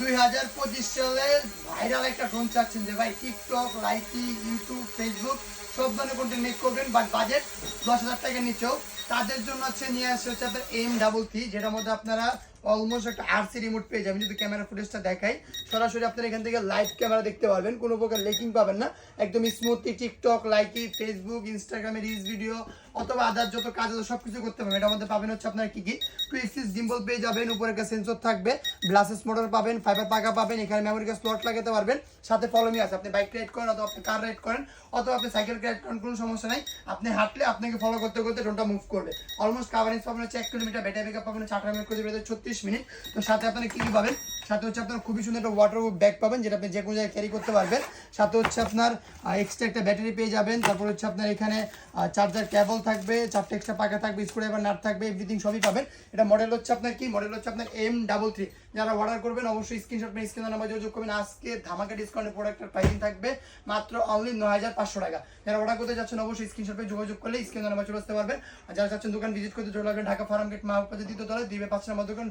2025 সালের ভাইরাল একটা ড্রোন চাচ্ছেন যে ভাই টিকটক, লাইকি, ইউটিউব, ফেসবুক সব ধরনের কন্টেন্ট মেক করবেন, বাট বাজেট 10,000 টাকার নিচেও, তাদের জন্য হচ্ছে নিয়ে আসছে হচ্ছে আপনার M33, যেটার মধ্যে আপনারা অলমোস্ট একটা আরসি রিমোট পেয়ে যাবেন। যদি ক্যামেরা ফুটেজটা দেখাই, সরাসরি আপনারা এখান থেকে লাইভ ক্যামেরা দেখতে পারবেন, কোনো প্রকার লেকিং পাবেন না, একদম স্মুথলি টিকটক, লাইকি, ফেসবুক, ইনস্টাগ্রামে রিলস ভিডিও অথবা আদার যত কাজ আছে সব কিছু করতে পারবেন। এটার মধ্যে পাবেন হচ্ছে আপনারা কি 2 গিম্বল পেয়ে যাবেন, উপরে একটা সেন্সর থাকবে, গ্লাসেস মোটর পাবেন, ফাইবার পাকা পাবেন, এখানে মেমোরি কার্ড স্লট লাগাতে পারবেন, সাথে ফলোমি আছে। আপনি বাইক রাইড করেন অথবা আপনি কার রাইড করেন অথবা আপনি সাইকেল রাইড করেন, কোনো সমস্যা নাই, আপনি হাঁটলে আপনাকে ফলো করতে করতে ড্রোনটা মুভ করবে। অলমোস্ট কাভারেজ পাবেন হচ্ছে 1 কিলোমিটার, ব্যাটারি ব্যাকআপ পাবেন 8 মিনিট করে 36 মিনিট। তো সাথে আপনারা কি পাবেন, সাথে হচ্ছে আপনার খুবই সুন্দর একটা ওয়াটারপ্রুফ ব্যাগ পাবেন, যেটা আপনি যে কোনো জায়গায় ক্যারি করতে পারবেন। সাথে হচ্ছে আপনার এক্সট্রা একটা ব্যাটারি পেয়ে যাবেন। তারপর হচ্ছে আপনার এখানে চার্জার কেবল থাকবে, 4টা এক্সট্রা পাকা থাকবে, স্ক্রুড্রাইভার নাট থাকবে, এভরিথিং সবই পাবেন। এটা মডেল হচ্ছে আপনার মডেল হচ্ছে আপনার M33। যারা অর্ডার করবেন অবশ্যই স্ক্রিনশট নিয়ে স্ক্রিনে নাম্বার যোগাযোগ করবেন। আজকে ধামাকা ডিসকাউন্টের প্রোডাক্টের প্রাইসিং থাকবে মাত্র অনলি 9,500 টাকা। যারা অর্ডার করতে যাচ্ছেন অবশ্যই স্ক্রিনশট নিয়ে যোগাযোগ করলে স্ক্রিনে নাম্বার চলে আসতে পারবেন। আর যারা চাচ্ছেন দোকান ভিজিট করতে চলে আসবেন ঢাকা ফার্ম গেট, মাহবুব বাজার 2য় তলায় 2/5 নম্বর দোকান।